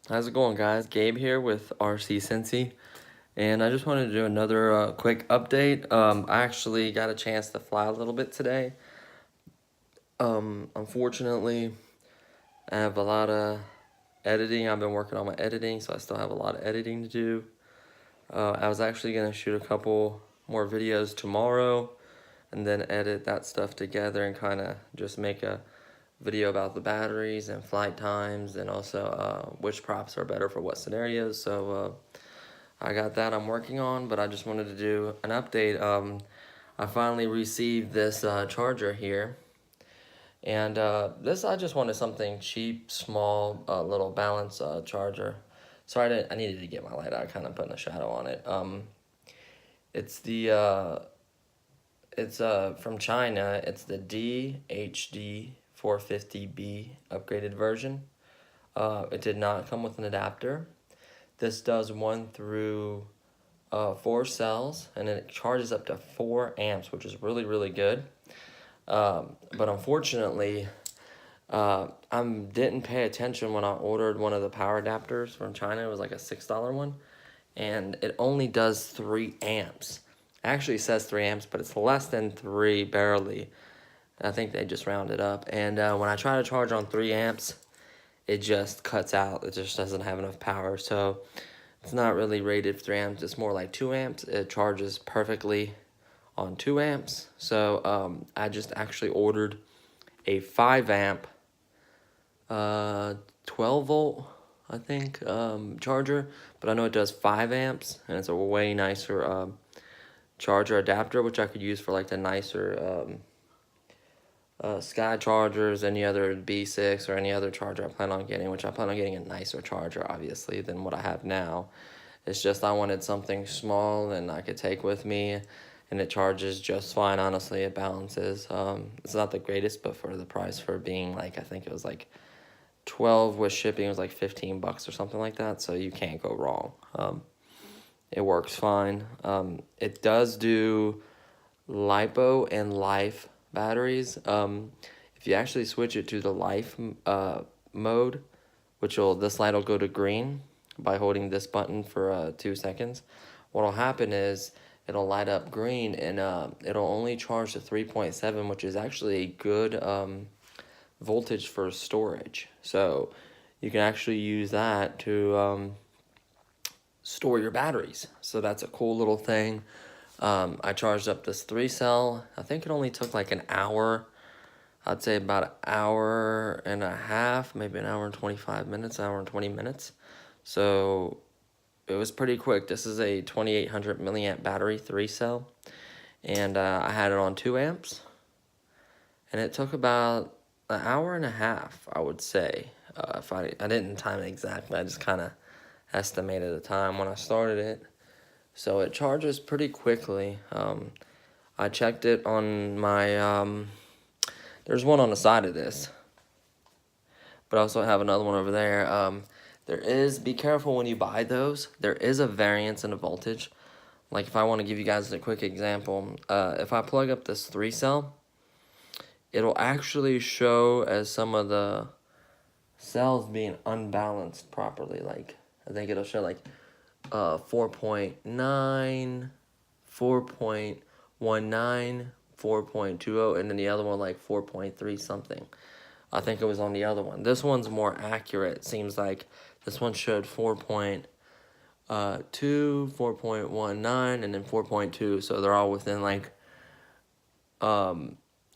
How's it going, guys? Gabe here with RC Cincy, and I just wanted to do another quick update. I actually got a chance to fly a little bit today. Unfortunately, I have a lot of editing. I've been working on my editing, so I still have a lot of editing to do. I was actually going to shoot a couple more videos tomorrow and then edit that stuff together and kind of just make a video about the batteries and flight times and also which props are better for what scenarios. So I got that I'm working on, but I just wanted to do an update. I finally received this charger here, and this I just wanted something cheap, small, little balance charger. Sorry, I needed to get my light out. I kind of put in a shadow on it. It's from China. It's the DHD 450B upgraded version. It did not come with an adapter. This does 1 through 4 cells, and it charges up to 4 amps, which is really, really good. But unfortunately, I didn't pay attention when I ordered one of the power adapters from China. It was like a $6 one, and it only does 3 amps. It actually says 3 amps, but it's less than 3, barely. I think they just rounded up. And when I try to charge on 3 amps, it just cuts out. It just doesn't have enough power. So it's not really rated 3 amps. It's more like 2 amps. It charges perfectly on 2 amps. So I just actually ordered a 5 amp, 12 volt, I think, charger. But I know it does 5 amps, and it's a way nicer charger adapter, which I could use for like the nicer Sky chargers, any other B6 or any other charger I plan on getting, which I plan on getting a nicer charger, obviously, than what I have now. It's just I wanted something small and I could take with me, and it charges just fine, honestly. It balances. It's not the greatest, but for the price, for being like, I think it was like 12 with shipping, it was like 15 bucks or something like that, so you can't go wrong. It works fine. It does do LiPo and Life batteries. If you actually switch it to the Life mode, this light will go to green by holding this button for 2 seconds. What'll happen is it'll light up green, and it'll only charge to 3.7, which is actually a good voltage for storage. So you can actually use that to store your batteries. So that's a cool little thing. I charged up this 3 cell. I think it only took like an hour. I'd say about an hour and a half, maybe an hour and 25 minutes, an hour and 20 minutes. So it was pretty quick. This is a 2800 milliamp battery, 3 cell. And I had it on 2 amps. And it took about an hour and a half, I would say. If I didn't time it exactly, I just kind of estimated the time when I started it. So it charges pretty quickly. I checked it on my, there's one on the side of this, but I also have another one over there. Be careful when you buy those. There is a variance in the voltage. Like if I want to give you guys a quick example, if I plug up this 3 cell, it'll actually show as some of the cells being unbalanced properly. Like I think it'll show like 4.9, 4.19, 4.20, and then the other one like 4.3 something. I think it was on the other one. This one's more accurate. Seems like this one showed 4.2, 4.19, and then 4.2. So they're all within like a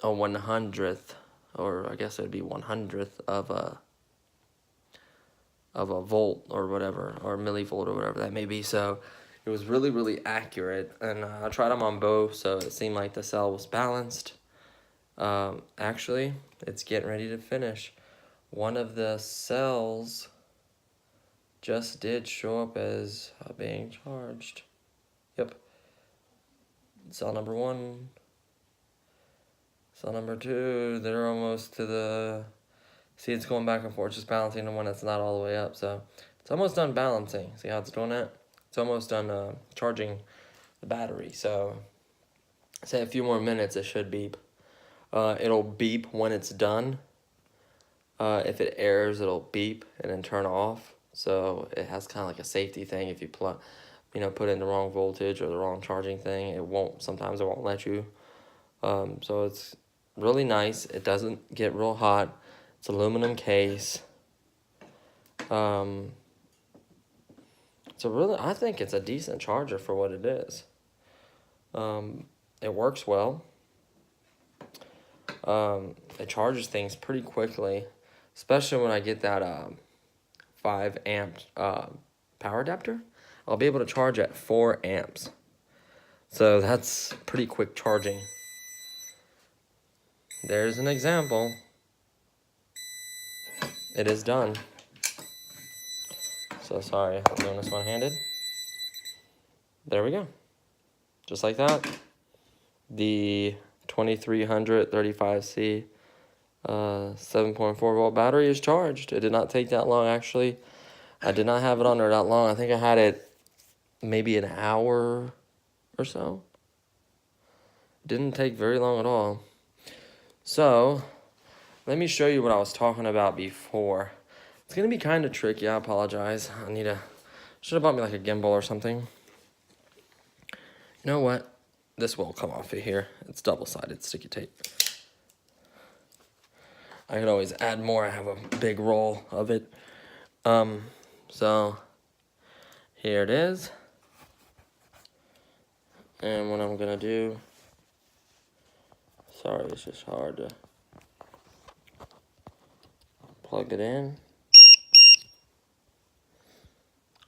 100th, or I guess it would be 100th of a volt or whatever, or millivolt or whatever that may be. So it was really, really accurate, and I tried them on both, so it seemed like the cell was balanced. Actually, it's getting ready to finish. One of the cells just did show up as being charged. Yep. Cell number 1, cell number 2, they're almost to the... See, it's going back and forth, just balancing the one that's not all the way up. So it's almost done balancing. See how it's doing that? It's almost done charging the battery. So say a few more minutes, it should beep. It'll beep when it's done. If it errors, it'll beep and then turn off. So it has kind of like a safety thing. If you plug, put in the wrong voltage or the wrong charging thing, sometimes it won't let you. So it's really nice. It doesn't get real hot. It's aluminum case. I think it's a decent charger for what it is. It works well. It charges things pretty quickly, especially when I get that 5 amp power adapter. I'll be able to charge at 4 amps. So that's pretty quick charging. There's an example. It is done. So sorry, I'm doing this one-handed. There we go. Just like that. The 2335C 7.4 volt battery is charged. It did not take that long, actually. I did not have it on there that long. I think I had it maybe an hour or so. Didn't take very long at all. So, let me show you what I was talking about before. It's going to be kind of tricky. I apologize. Should have bought me like a gimbal or something. You know what? This will come off of here. It's double-sided sticky tape. I could always add more. I have a big roll of it. So here it is. And what I'm gonna do, sorry, it's just hard to plug it in.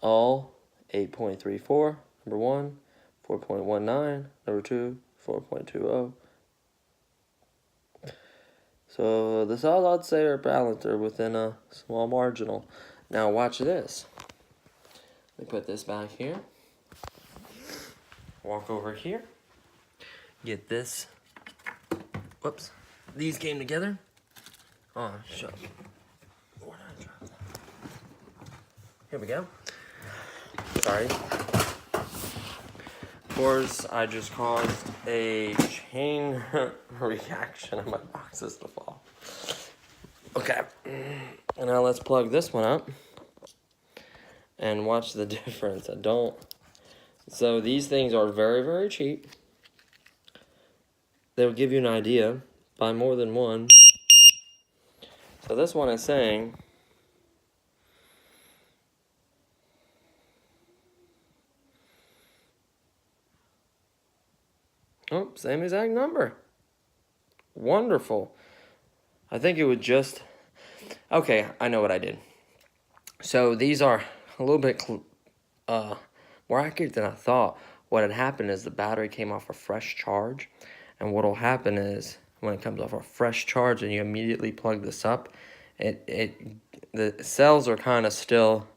All 8.34, number 1, 4.19, number 2, 4.20. So the cells, I'd say, are balanced. They're within a small marginal. Now watch this. Let me put this back here. Walk over here. Get this. Whoops. These came together. Oh, shut up. Where did I drop that? Here we go. Sorry. Of course, I just caused a chain reaction of my boxes to fall. Okay. And now let's plug this one up. And watch the difference. So these things are very, very cheap. They'll give you an idea. Buy more than one. So this one is saying same exact number. Wonderful. I think it would just... Okay, I know what I did. So these are a little bit more accurate than I thought. What had happened is the battery came off a fresh charge. And what will happen is when it comes off a fresh charge and you immediately plug this up, the cells are kind of still,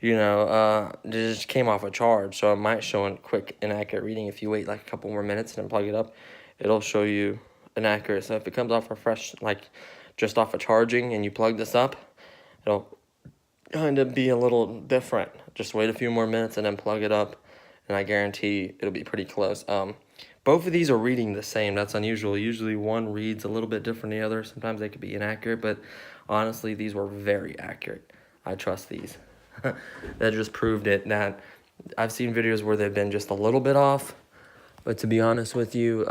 they just came off a charge. So it might show a quick inaccurate reading. If you wait like a couple more minutes and then plug it up, it'll show you inaccurate. So if it comes off a fresh, like just off of charging and you plug this up, it'll kind of be a little different. Just wait a few more minutes and then plug it up, and I guarantee it'll be pretty close. Both of these are reading the same. That's unusual. Usually one reads a little bit different than the other. Sometimes they could be inaccurate, but honestly, these were very accurate. I trust these. That just proved it. That I've seen videos where they've been just a little bit off, but to be honest with you,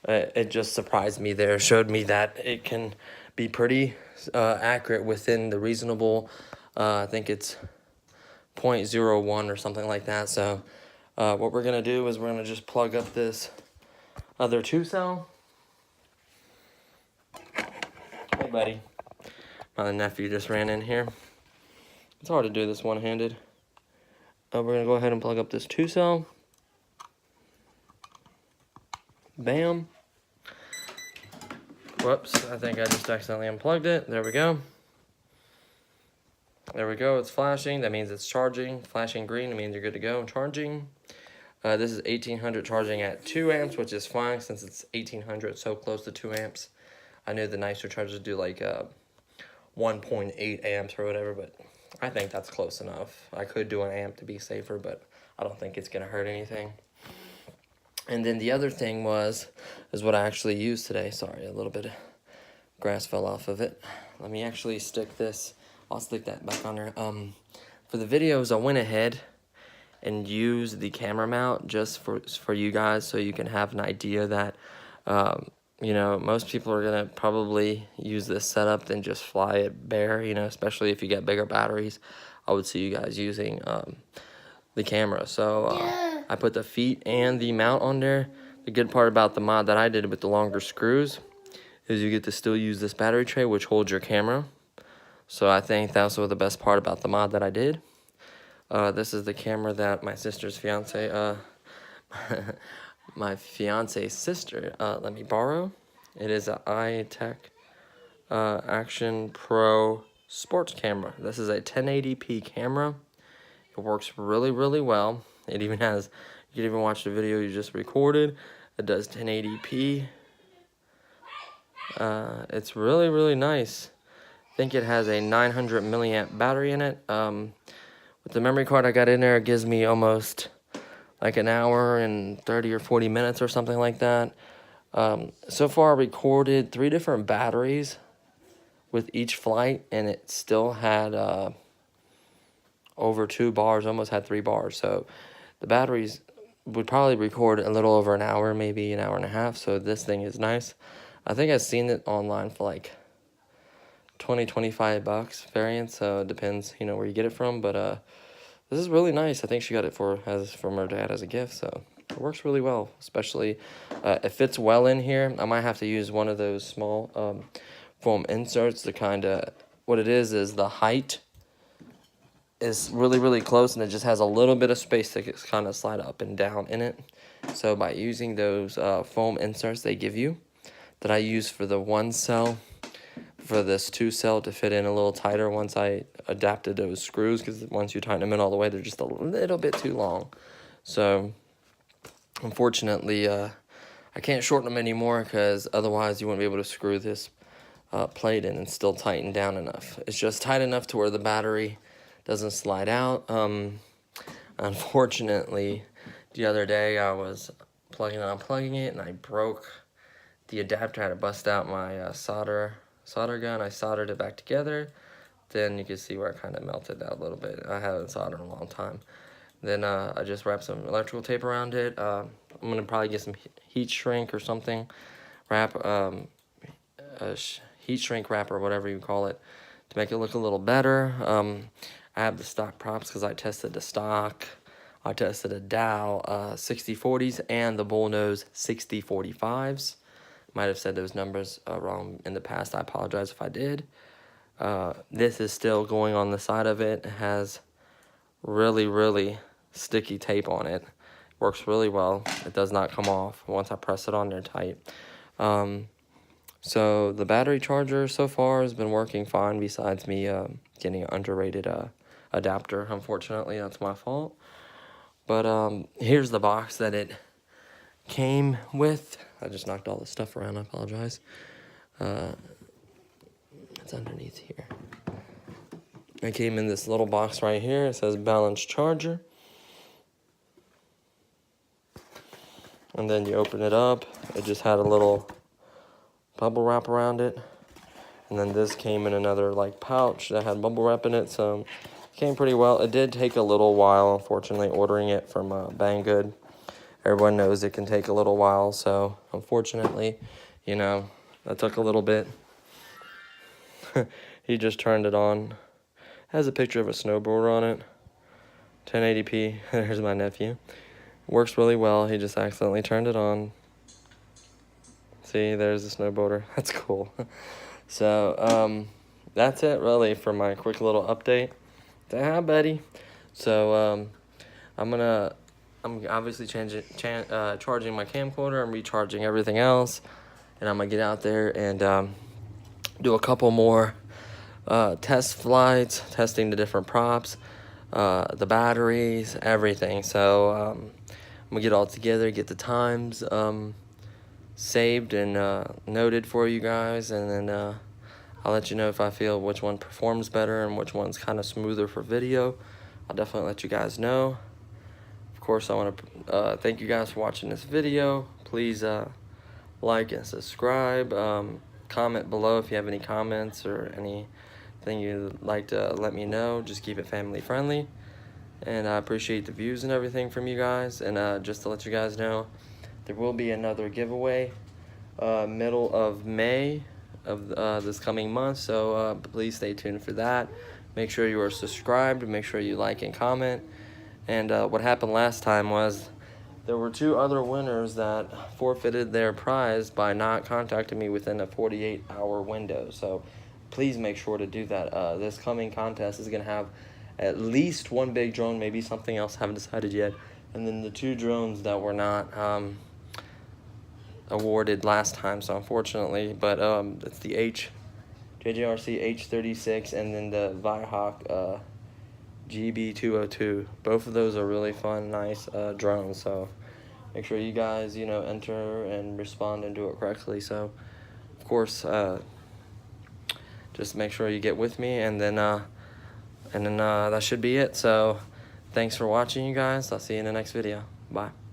it just surprised me there. It showed me that it can be pretty accurate within the reasonable, I think it's 0.01 or something like that. So what we're going to do is we're going to just plug up this other 2-cell. Hey, buddy. My nephew just ran in here. It's hard to do this one-handed. We're going to go ahead and plug up this 2-cell. Bam. Whoops, I think I just accidentally unplugged it. There we go. There we go, it's flashing. That means it's charging. Flashing green, it means you're good to go. Charging. This is 1800 charging at 2 amps, which is fine since it's 1800, so close to 2 amps. I knew the nicer chargers do like 1.8 amps or whatever, but I think that's close enough. I could do an amp to be safer, but I don't think it's going to hurt anything. And then the other thing is what I actually used today. Sorry, a little bit of grass fell off of it. Let me actually stick this I'll stick that back on there. For the videos, I went ahead and used the camera mount just for you guys, so you can have an idea that, you know, most people are gonna probably use this setup than just fly it bare, you know, especially if you get bigger batteries. I would see you guys using the camera. So I put the feet and the mount on there. The good part about the mod that I did with the longer screws is you get to still use this battery tray, which holds your camera. So I think that's what the best part about the mod that I did. This is the camera that my sister's fiance, my fiance's sister, let me borrow. It is an iTech Action Pro sports camera. This is a 1080p camera. It works really, really well. It even has, you can even watch the video you just recorded. It does 1080p. It's really, really nice. I think it has a 900 milliamp battery in it. With the memory card I got in there, it gives me almost like an hour and 30 or 40 minutes or something like that. So far I recorded 3 different batteries with each flight, and it still had over 2 bars, almost had 3 bars. So the batteries would probably record a little over an hour, maybe an hour and a half. So this thing is nice. I think I've seen it online for like 20-25 bucks variant, so it depends, you know, where you get it from. But this is really nice. I think she got it from her dad as a gift, so it works really well. Especially it fits well in here. I might have to use one of those small foam inserts to kind of, what it is the height is really, really close, and it just has a little bit of space to kind of slide up and down in it. So by using those foam inserts they give you, that I use for the 1 cell, for this 2 cell to fit in a little tighter once I adapted those screws, because once you tighten them in all the way, they're just a little bit too long. So unfortunately, I can't shorten them anymore, because otherwise you wouldn't be able to screw this plate in and still tighten down enough. It's just tight enough to where the battery doesn't slide out. Unfortunately, the other day I was plugging and unplugging it, and I broke the adapter. I had to bust out my solder gun. I soldered it back together. Then you can see where I kind of melted out a little bit. I haven't soldered in a long time. Then I just wrapped some electrical tape around it. I'm gonna probably get some heat shrink or something, heat shrink wrap or whatever you call it, to make it look a little better. I have the stock props because I tested the stock. I tested a Dow 6040s and the Bullnose 6045s. Might have said those numbers wrong in the past. I apologize if I did. This is still going on the side of it. It has really, really sticky tape on it. Works really well. It does not come off once I press it on there tight. So the battery charger so far has been working fine, besides me getting an underrated adapter. Unfortunately, that's my fault. But here's the box that it came with. I just knocked all the stuff around. I apologize. It's underneath here. It came in this little box right here. It says balanced charger. And then you open it up. It just had a little bubble wrap around it. And then this came in another like pouch that had bubble wrap in it. So it came pretty well. It did take a little while, unfortunately, ordering it from Banggood. Everyone knows it can take a little while, so unfortunately, you know, that took a little bit. He just turned it on. Has a picture of a snowboarder on it. 1080p. There's my nephew. Works really well. He just accidentally turned it on. See, there's the snowboarder. That's cool. So, that's it really for my quick little update. Say hi, buddy. So, I'm obviously charging my camcorder. I'm recharging everything else, and I'm gonna get out there and do a couple more test flights, testing the different props, the batteries, everything. So I'm gonna get it all together, get the times saved and noted for you guys, and then I'll let you know if I feel which one performs better and which one's kind of smoother for video. I'll definitely let you guys know. Of course, I want to thank you guys for watching this video. Please like and subscribe. Comment below if you have any comments or anything anything you'd like to let me know, just keep it family friendly. And I appreciate the views and everything from you guys. And just to let you guys know, there will be another giveaway middle of May of this coming month, so please stay tuned for that. Make sure you are subscribed, make sure you like and comment. And what happened last time was there were 2 other winners that forfeited their prize by not contacting me within a 48-hour window. So please make sure to do that. This coming contest is going to have at least 1 big drone, maybe something else, haven't decided yet. And then the 2 drones that were not awarded last time, so unfortunately. But it's the JJRC H36 and then the Vihawk GB202. Both of those are really fun, nice drones, so make sure you guys, enter and respond and do it correctly. So, of course, just make sure you get with me, and then that should be it. So, thanks for watching, you guys. I'll see you in the next video. Bye.